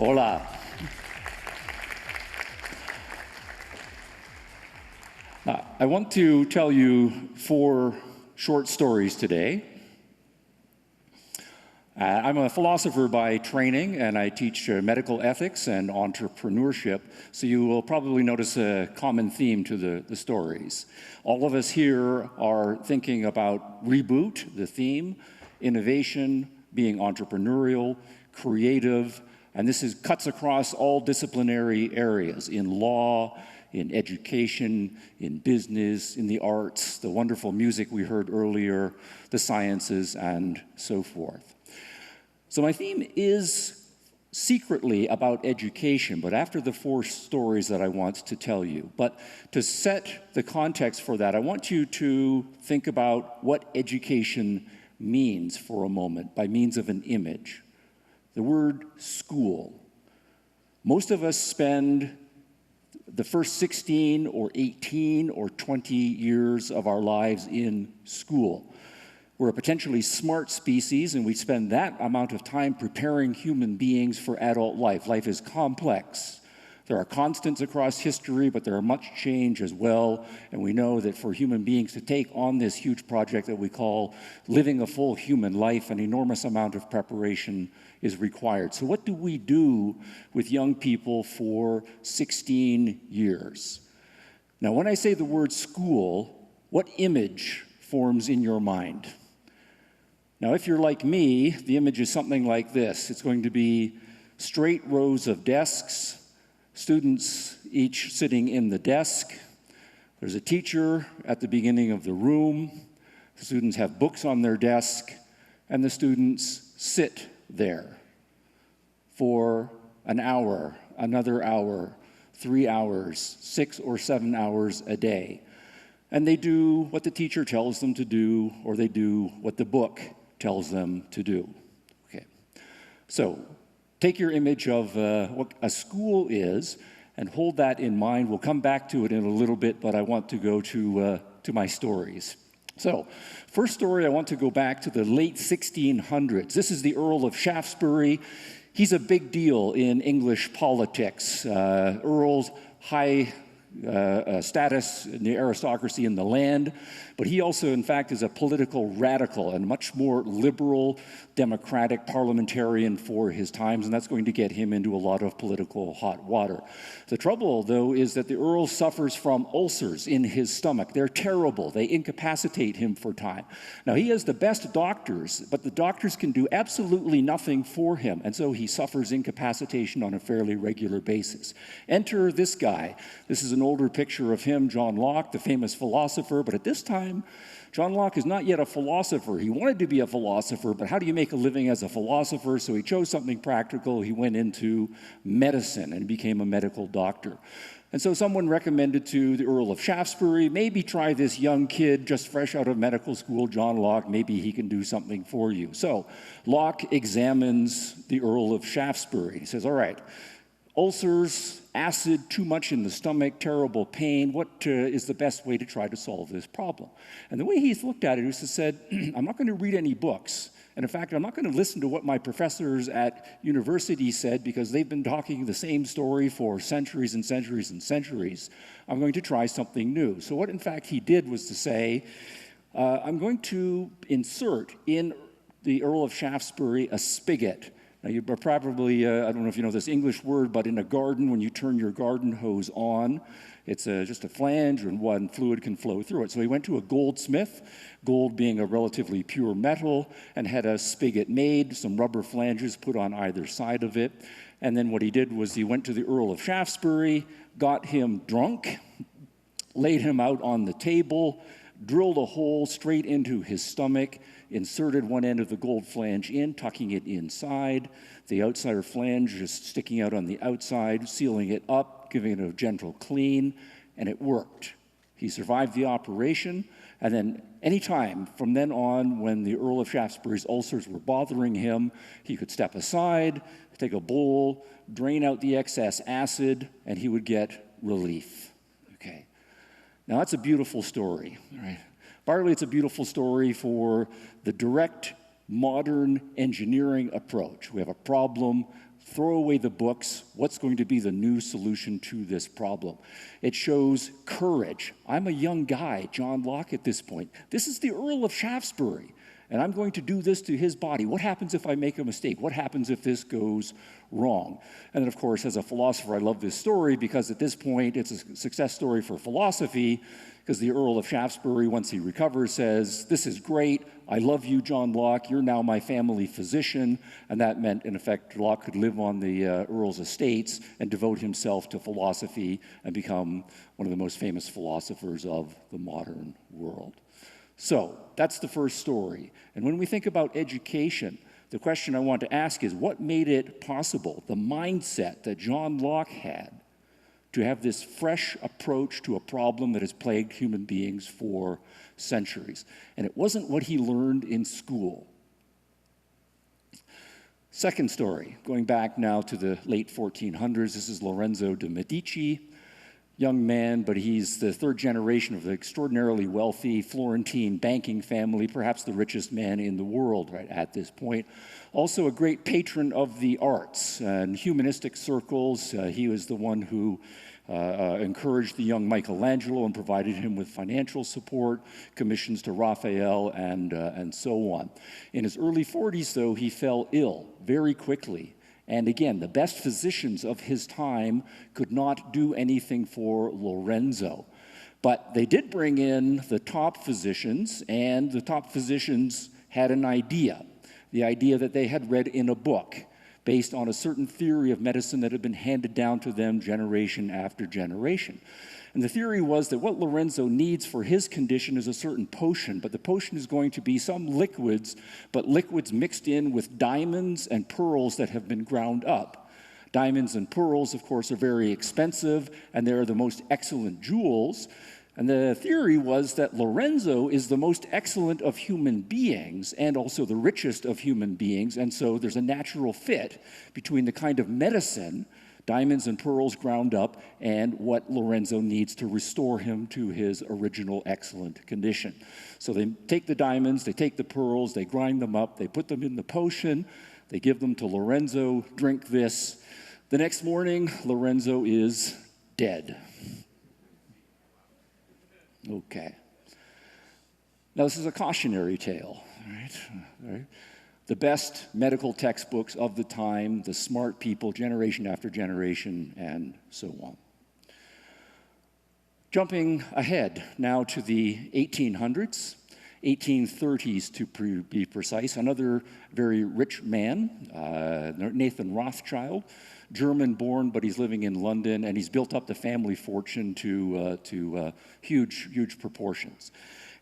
Hola. I want to tell you 4 short stories today. I'm a philosopher by training, and I teach medical ethics and entrepreneurship, so you will probably notice a common theme to the stories. All of us here are thinking about Reboot, the theme, innovation, being entrepreneurial, creative, and this cuts across all disciplinary areas, in law, in education, in business, in the arts, the wonderful music we heard earlier, the sciences, and so forth. So my theme is secretly about education, but after the 4 stories that I want to tell you. But to set the context for that, I want you to think about what education means for a moment by means of an image. The word school. Most of us spend the first 16 or 18 or 20 years of our lives in school. We're a potentially smart species, and we spend that amount of time preparing human beings for adult life. Life is complex. There are constants across history, but there are much change as well, and we know that for human beings to take on this huge project that we call living a full human life, an enormous amount of preparation is required. So what do we do with young people for 16 years? Now, when I say the word school, what image forms in your mind? Now, if you're like me, the image is something like this. It's going to be straight rows of desks, students each sitting in the desk. There's a teacher at the beginning of the room. The students have books on their desk, and the students sit there for an hour, another hour, 3 hours, 6 or 7 hours a day. And they do what the teacher tells them to do, or they do what the book tells them to do. Okay. So take your image of what a school is and hold that in mind. We'll come back to it in a little bit, but I want to go to my stories. So, first story, I want to go back to the late 1600s. This is the Earl of Shaftesbury. He's a big deal in English politics. Earls, high status in the aristocracy in the land, but he also, in fact, is a political radical and much more liberal, democratic parliamentarian for his times, and that's going to get him into a lot of political hot water. The trouble, though, is that the Earl suffers from ulcers in his stomach. They're terrible. They incapacitate him for time. Now, he has the best doctors, but the doctors can do absolutely nothing for him, and so he suffers incapacitation on a fairly regular basis. Enter this guy. This is an older picture of him, John Locke, the famous philosopher, but at this time, John Locke is not yet a philosopher. He wanted to be a philosopher, but how do you make a living as a philosopher? So he chose something practical. He went into medicine and became a medical doctor. And so someone recommended to the Earl of Shaftesbury, maybe try this young kid just fresh out of medical school, John Locke, maybe he can do something for you. So Locke examines the Earl of Shaftesbury. He says, all right, ulcers, acid, too much in the stomach, terrible pain. What is the best way to try to solve this problem? And the way he's looked at it is he said, I'm not going to read any books. And in fact, I'm not going to listen to what my professors at university said because they've been talking the same story for centuries and centuries and centuries. I'm going to try something new. So what, in fact, he did was to say, I'm going to insert in the Earl of Shaftesbury a spigot. Now, you probably, I don't know if you know this English word, but in a garden, when you turn your garden hose on, it's just a flange and one fluid can flow through it. So he went to a goldsmith, gold being a relatively pure metal, and had a spigot made, some rubber flanges put on either side of it. And then what he did was he went to the Earl of Shaftesbury, got him drunk, laid him out on the table, drilled a hole straight into his stomach, inserted one end of the gold flange in, tucking it inside, the outside flange just sticking out on the outside, sealing it up, giving it a gentle clean, and it worked. He survived the operation, and then anytime from then on when the Earl of Shaftesbury's ulcers were bothering him, he could step aside, take a bowl, drain out the excess acid, and he would get relief. Okay. Now that's a beautiful story, right? Partly it's a beautiful story for the direct modern engineering approach. We have a problem, throw away the books. What's going to be the new solution to this problem? It shows courage. I'm a young guy, John Locke at this point. This is the Earl of Shaftesbury, and I'm going to do this to his body. What happens if I make a mistake? What happens if this goes wrong? And then, of course, as a philosopher, I love this story because at this point, it's a success story for philosophy, because the Earl of Shaftesbury, once he recovers, says, "This is great. I love you, John Locke. You're now my family physician." And that meant, in effect, Locke could live on the Earl's estates and devote himself to philosophy and become one of the most famous philosophers of the modern world. So that's the first story. And when we think about education, the question I want to ask is, what made it possible, the mindset that John Locke had, to have this fresh approach to a problem that has plagued human beings for centuries? And it wasn't what he learned in school. Second story, going back now to the late 1400s, this is Lorenzo De Medici. Young man, but he's the third generation of the extraordinarily wealthy Florentine banking family, perhaps the richest man in the world right at this point. Also a great patron of the arts and humanistic circles. He was the one who encouraged the young Michelangelo and provided him with financial support, commissions to Raphael, and so on. In his early 40s, though, he fell ill very quickly. And again, the best physicians of his time could not do anything for Lorenzo. But they did bring in the top physicians, and the top physicians had an idea, the idea that they had read in a book based on a certain theory of medicine that had been handed down to them generation after generation. And the theory was that what Lorenzo needs for his condition is a certain potion, but the potion is going to be some liquids, but liquids mixed in with diamonds and pearls that have been ground up. Diamonds and pearls, of course, are very expensive, and they're the most excellent jewels. And the theory was that Lorenzo is the most excellent of human beings and also the richest of human beings, and so there's a natural fit between the kind of medicine, diamonds and pearls ground up, and what Lorenzo needs to restore him to his original excellent condition. So they take the diamonds, they take the pearls, they grind them up, they put them in the potion, they give them to Lorenzo, drink this. The next morning, Lorenzo is dead. Okay. Now this is a cautionary tale, right? The best medical textbooks of the time, the smart people, generation after generation, and so on. Jumping ahead now to the 1800s, 1830s to be precise, another very rich man, Nathan Rothschild, German-born, but he's living in London, and he's built up the family fortune to huge proportions.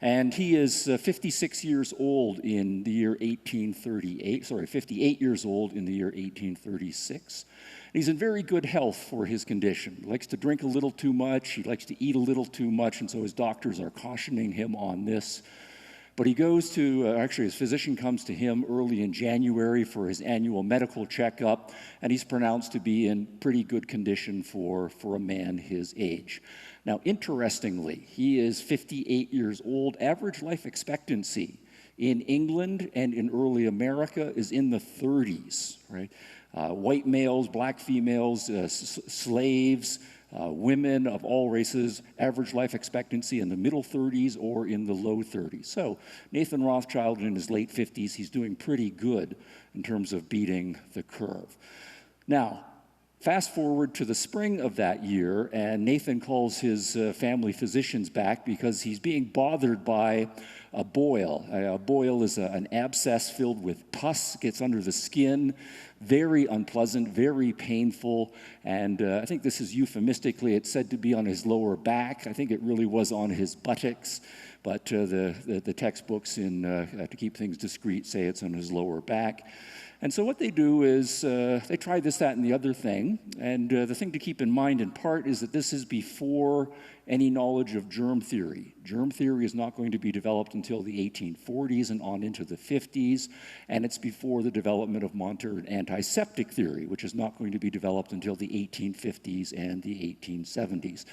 And he is 56 years old in the year 1838, 58 years old in the year 1836. He's in very good health for his condition. He likes to drink a little too much, he likes to eat a little too much, and so his doctors are cautioning him on this. But he goes to, actually his physician comes to him early in January for his annual medical checkup, and he's pronounced to be in pretty good condition for a man his age. Now, interestingly, he is 58 years old. Average life expectancy in England and in early America is in the 30s, right? White males, black females, slaves, women of all races, average life expectancy in the middle 30s or in the low 30s. So Nathan Rothschild in his late 50s, he's doing pretty good in terms of beating the curve. Now, fast forward to the spring of that year, and Nathan calls his family physicians back because he's being bothered by a boil. A boil is an abscess filled with pus, gets under the skin, very unpleasant, very painful, and I think this is euphemistically, it's said to be on his lower back. I think it really was on his buttocks, but the textbooks to keep things discreet say it's on his lower back. And so what they do is they try this, that, and the other thing. And the thing to keep in mind in part is that this is before any knowledge of germ theory. Germ theory is not going to be developed until the 1840s and on into the 50s, and it's before the development of modern antiseptic theory, which is not going to be developed until the 1850s and the 1870s.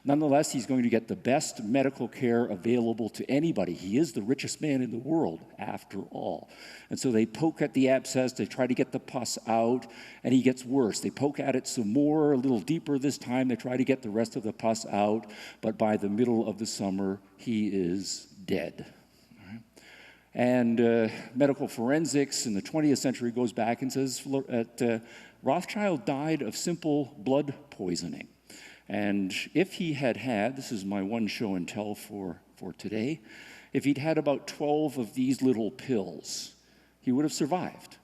Nonetheless, he's going to get the best medical care available to anybody. He is the richest man in the world, after all. And so they poke at the abscess, they try to get the pus out, and he gets worse. They poke at it some more, a little deeper this time, they try to get the rest of the pus out, but by the middle of the summer, he is dead. And medical forensics in the 20th century goes back and says that Rothschild died of simple blood poisoning. And if he had had, this is my one show and tell for today, if he'd had about 12 of these little pills, he would have survived.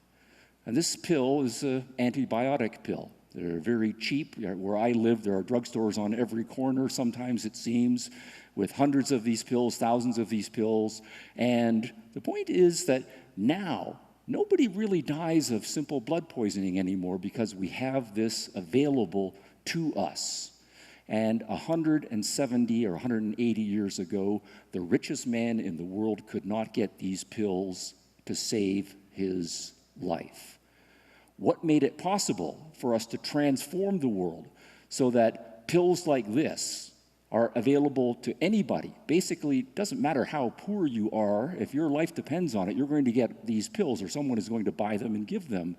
And this pill is an antibiotic pill. They're very cheap. Where I live, there are drugstores on every corner, sometimes it seems, with hundreds of these pills, thousands of these pills. And the point is that now, nobody really dies of simple blood poisoning anymore because we have this available to us. And 170 or 180 years ago, the richest man in the world could not get these pills to save his life. What made it possible for us to transform the world so that pills like this are available to anybody? Basically, it doesn't matter how poor you are. If your life depends on it, you're going to get these pills, or someone is going to buy them and give them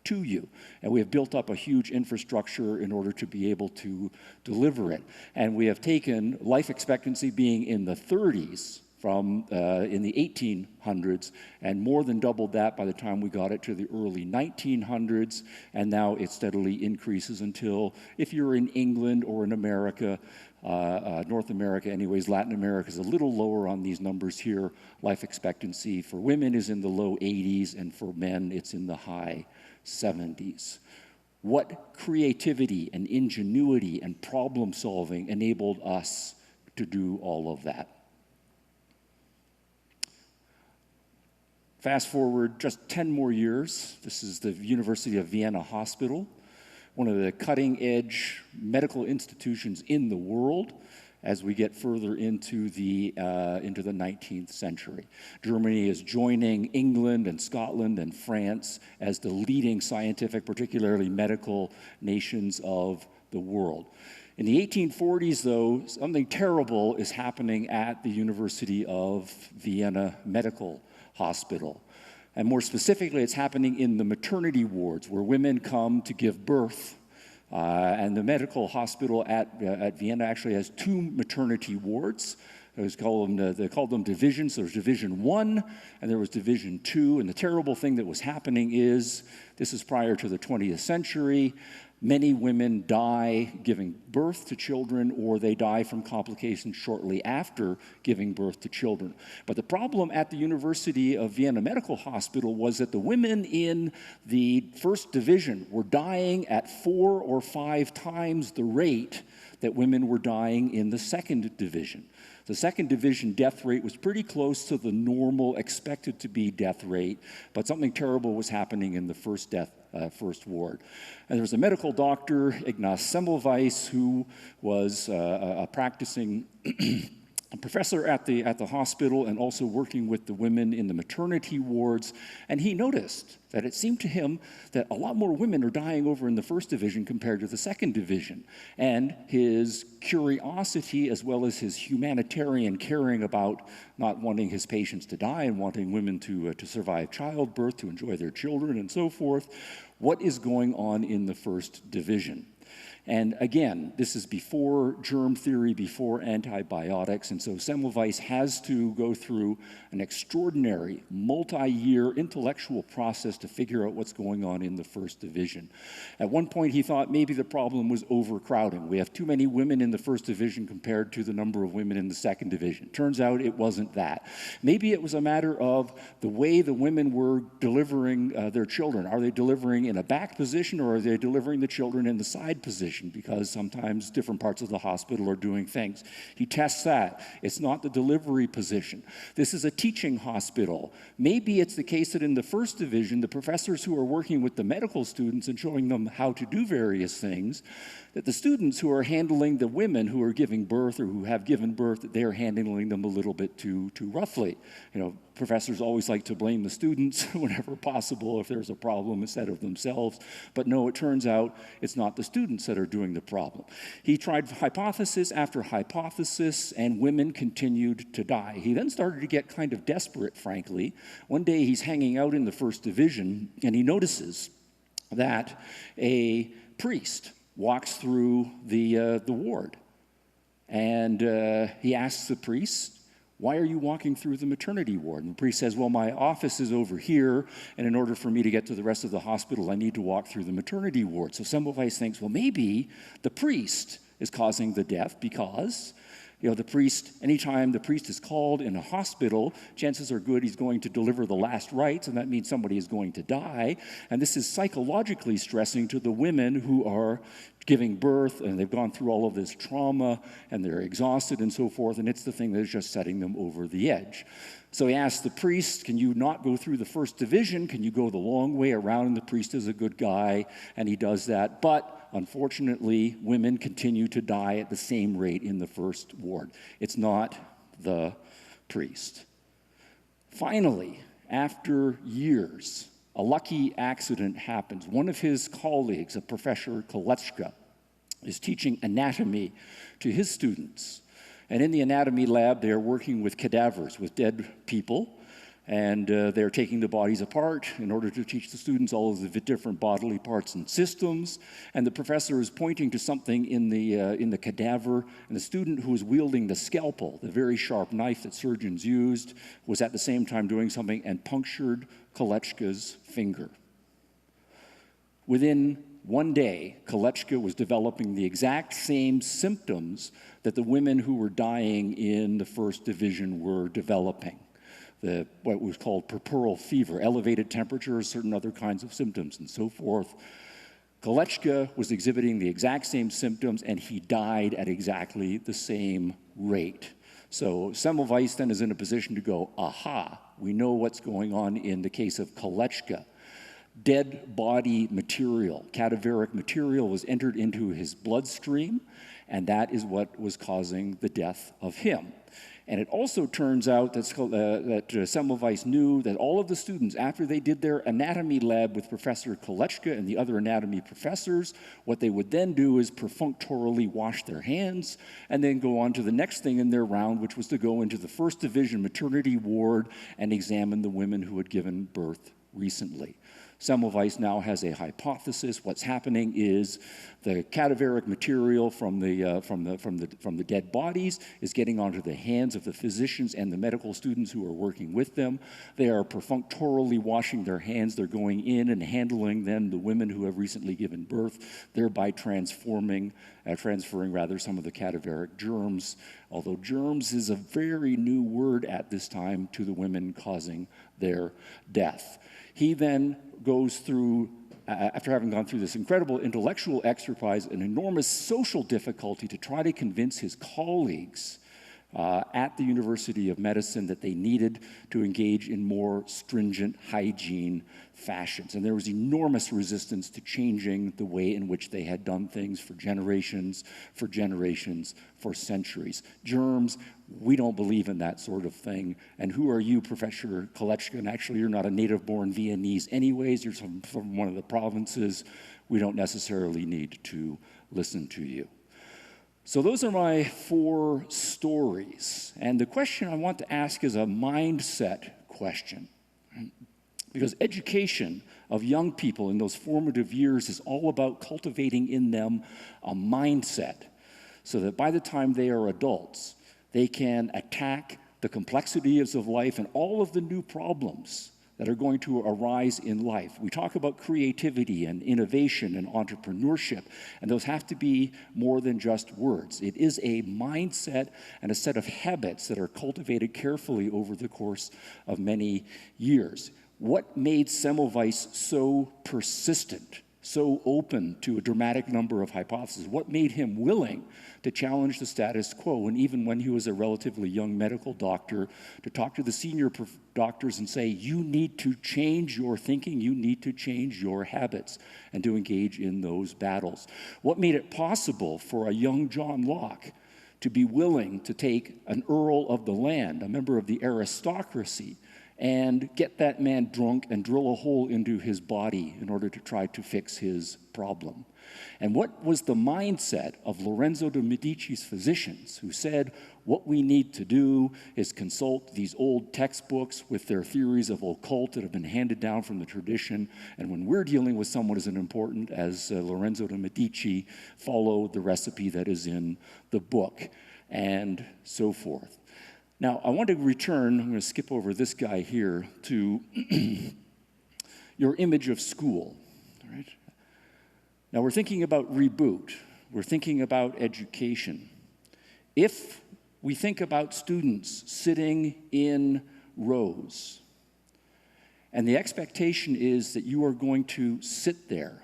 to you. And we have built up a huge infrastructure in order to be able to deliver it. And we have taken life expectancy being in the 30s from in the 1800s, and more than doubled that by the time we got it to the early 1900s, and now it steadily increases until, if you're in England or in America, North America anyways, Latin America is a little lower on these numbers here. Life expectancy for women is in the low 80s, and for men it's in the high 70s. What creativity and ingenuity and problem solving enabled us to do all of that? Fast forward just 10 more years. This is the University of Vienna Hospital, one of the cutting-edge medical institutions in the world as we get further into the 19th century. Germany is joining England and Scotland and France as the leading scientific, particularly medical nations of the world. In the 1840s, though, something terrible is happening at the University of Vienna Medical Hospital. And more specifically, it's happening in the maternity wards where women come to give birth. And the medical hospital at Vienna actually has 2 maternity wards. They called them divisions. There was Division 1 and there was Division 2. And the terrible thing that was happening is, this is prior to the 20th century, many women die giving birth to children, or they die from complications shortly after giving birth to children. But the problem at the University of Vienna Medical Hospital was that the women in the first division were dying at 4 or 5 times the rate that women were dying in the second division. The second division death rate was pretty close to the normal expected to be death rate, but something terrible was happening in the first ward. And there was a medical doctor, Ignaz Semmelweis, who was a practicing a professor at the hospital and also working with the women in the maternity wards, and he noticed that it seemed to him that a lot more women are dying over in the first division compared to the second division. And his curiosity, as well as his humanitarian caring about not wanting his patients to die and wanting women to survive childbirth, to enjoy their children and so forth, what is going on in the first division? And again, this is before germ theory, before antibiotics, and so Semmelweis has to go through an extraordinary, multi-year intellectual process to figure out what's going on in the first division. At one point, he thought maybe the problem was overcrowding. We have too many women in the first division compared to the number of women in the second division. Turns out it wasn't that. Maybe it was a matter of the way the women were delivering their children. Are they delivering in a back position, or are they delivering the children in the side position? position because sometimes different parts of the hospital are doing things. He tests that. It's not the delivery position. This is a teaching hospital. Maybe it's the case that in the first division, the professors who are working with the medical students and showing them how to do various things, that the students who are handling the women who are giving birth or who have given birth, that they're handling them a little bit too roughly. Professors always like to blame the students whenever possible if there's a problem instead of themselves. But no, it turns out it's not the students that are doing the problem. He tried hypothesis after hypothesis, and women continued to die. He then started to get kind of desperate, frankly. One day he's hanging out in the first division, and he notices that a priest walks through the ward. And he asks the priest, "Why are you walking through the maternity ward?" And the priest says, "Well, my office is over here, and in order for me to get to the rest of the hospital, I need to walk through the maternity ward." So Semmelweis thinks, well, maybe the priest is causing the death because the priest, anytime the priest is called in a hospital, chances are good he's going to deliver the last rites, and that means somebody is going to die. And this is psychologically stressing to the women who are giving birth, and they've gone through all of this trauma, and they're exhausted and so forth, and it's the thing that's just setting them over the edge. So he asks the priest, "Can you not go through the first division? Can you go the long way around?" And the priest is a good guy, and he does that. But unfortunately, women continue to die at the same rate in the first ward. It's not the priest. Finally, after years, a lucky accident happens. One of his colleagues, a Professor Kolechka, is teaching anatomy to his students. And in the anatomy lab, they are working with cadavers, with dead people, and they're taking the bodies apart in order to teach the students all of the different bodily parts and systems. And the professor is pointing to something in the cadaver, and the student who was wielding the scalpel, the very sharp knife that surgeons used, was at the same time doing something and punctured Kolechka's finger. Within one day, Kolechka was developing the exact same symptoms that the women who were dying in the first division were developing. What was called puerperal fever, elevated temperatures, certain other kinds of symptoms, and so forth. Kolechka was exhibiting the exact same symptoms, and he died at exactly the same rate. So Semmelweis then is in a position to go, aha, we know what's going on in the case of Kolechka. Dead body material, cadaveric material, was entered into his bloodstream, and that is what was causing the death of him. And it also turns out that Semmelweis knew that all of the students, after they did their anatomy lab with Professor Kolechka and the other anatomy professors, what they would then do is perfunctorily wash their hands and then go on to the next thing in their round, which was to go into the first division maternity ward and examine the women who had given birth recently. Semmelweis now has a hypothesis. What's happening is the cadaveric material from the dead bodies is getting onto the hands of the physicians and the medical students who are working with them. They are perfunctorily washing their hands. They're going in and handling then the women who have recently given birth, thereby transferring some of the cadaveric germs, although germs is a very new word at this time to the women causing their death. He then goes through, after having gone through this incredible intellectual exercise, an enormous social difficulty to try to convince his colleagues at the University of Medicine that they needed to engage in more stringent hygiene fashions. And there was enormous resistance to changing the way in which they had done things for generations, for centuries. Germs, we don't believe in that sort of thing. And who are you, Professor Kolechka? And actually, you're not a native-born Viennese anyways. You're from one of the provinces. We don't necessarily need to listen to you. So those are my 4 stories. And the question I want to ask is a mindset question. Because education of young people in those formative years is all about cultivating in them a mindset so that by the time they are adults, they can attack the complexities of life and all of the new problems that are going to arise in life. We talk about creativity and innovation and entrepreneurship, and those have to be more than just words. It is a mindset and a set of habits that are cultivated carefully over the course of many years. What made Semmelweis so persistent so open to a dramatic number of hypotheses? What made him willing to challenge the status quo, and even when he was a relatively young medical doctor, to talk to the senior doctors and say, you need to change your thinking, you need to change your habits, and to engage in those battles? What made it possible for a young John Locke to be willing to take an earl of the land, a member of the aristocracy, and get that man drunk and drill a hole into his body in order to try to fix his problem? And what was the mindset of Lorenzo de Medici's physicians, who said, what we need to do is consult these old textbooks with their theories of occult that have been handed down from the tradition, and when we're dealing with someone as important as Lorenzo de Medici, follow the recipe that is in the book, and so forth. Now, I want to return, I'm going to skip over this guy here, to your image of school. All right? Now, we're thinking about Reboot. We're thinking about education. If we think about students sitting in rows, and the expectation is that you are going to sit there,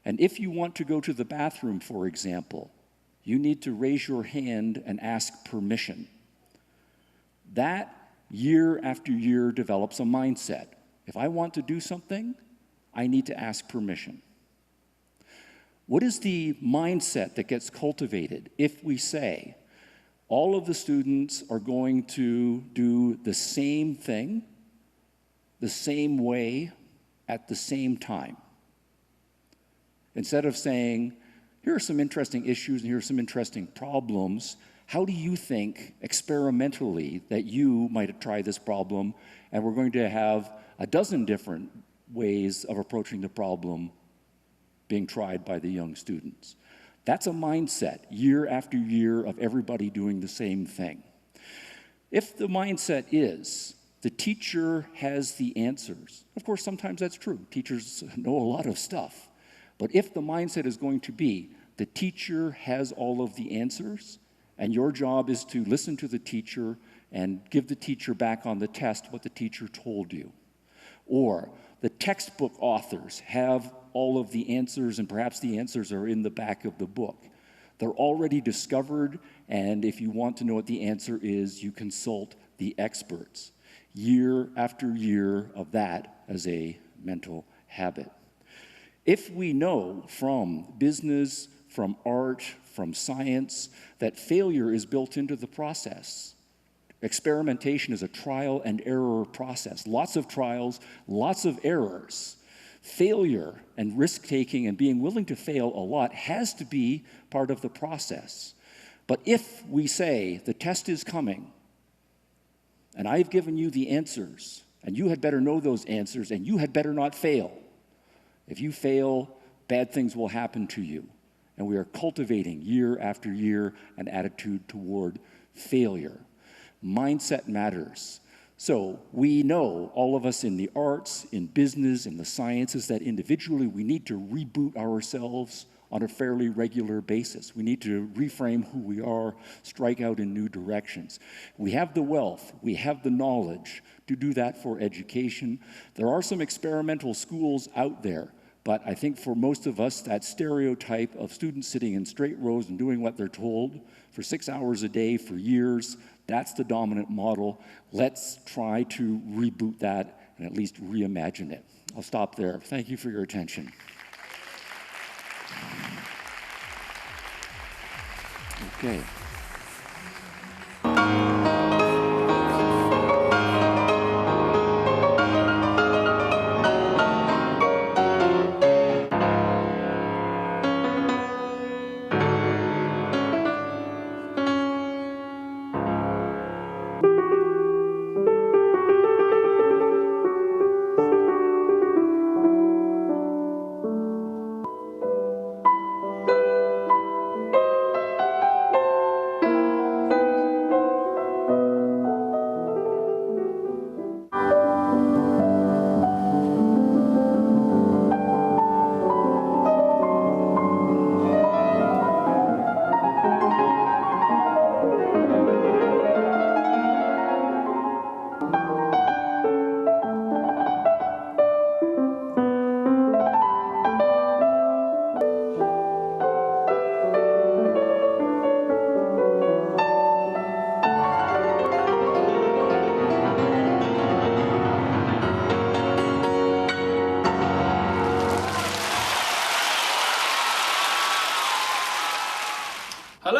and if you want to go to the bathroom, for example, you need to raise your hand and ask permission. That, year after year, develops a mindset. If I want to do something, I need to ask permission. What is the mindset that gets cultivated if we say all of the students are going to do the same thing, the same way, at the same time? Instead of saying, here are some interesting issues and here are some interesting problems, how do you think experimentally that you might try this problem, and we're going to have a dozen different ways of approaching the problem being tried by the young students? That's a mindset, year after year, of everybody doing the same thing. If the mindset is the teacher has the answers, of course, sometimes that's true. Teachers know a lot of stuff. But if the mindset is going to be the teacher has all of the answers, and your job is to listen to the teacher and give the teacher back on the test what the teacher told you. Or the textbook authors have all of the answers, and perhaps the answers are in the back of the book. They're already discovered, and if you want to know what the answer is, you consult the experts. Year after year of that as a mental habit. If we know from business, from art, from science, that failure is built into the process. Experimentation is a trial and error process. Lots of trials, lots of errors. Failure and risk-taking and being willing to fail a lot has to be part of the process. But if we say, the test is coming, and I've given you the answers, and you had better know those answers, and you had better not fail. If you fail, bad things will happen to you. And we are cultivating year after year an attitude toward failure. Mindset matters. So we know, all of us in the arts, in business, in the sciences, that individually we need to reboot ourselves on a fairly regular basis. We need to reframe who we are, strike out in new directions. We have the wealth, we have the knowledge to do that for education. There are some experimental schools out there, but I think for most of us, that stereotype of students sitting in straight rows and doing what they're told for 6 hours a day for years, that's the dominant model. Let's try to reboot that and at least reimagine it. I'll stop there. Thank you for your attention. Okay.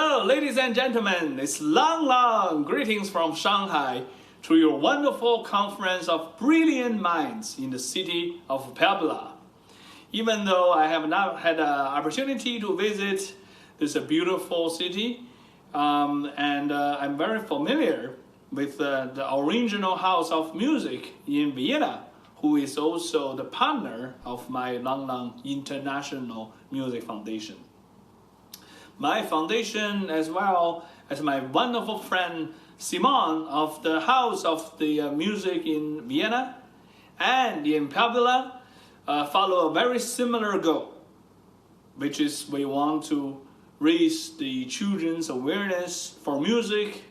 Hello, ladies and gentlemen. It's long greetings from Shanghai to your wonderful conference of brilliant minds in the city of Puebla. Even though I have not had an opportunity to visit this beautiful city, and I'm very familiar with the original house of music in Vienna, who is also the partner of my International Music Foundation. My foundation, as well as my wonderful friend Simon of the House of the Music in Vienna and in Puebla, follow a very similar goal, which is we want to raise the children's awareness for music.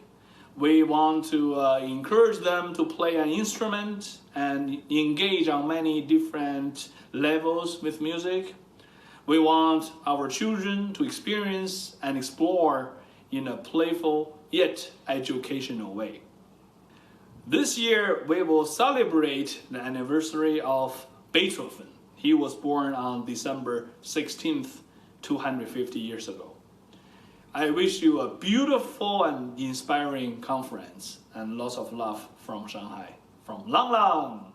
We want to encourage them to play an instrument and engage on many different levels with music. We want our children to experience and explore in a playful yet educational way. This year, we will celebrate the anniversary of Beethoven. He was born on December 16th, 250 years ago. I wish you a beautiful and inspiring conference and lots of love from Shanghai, from Lang Lang.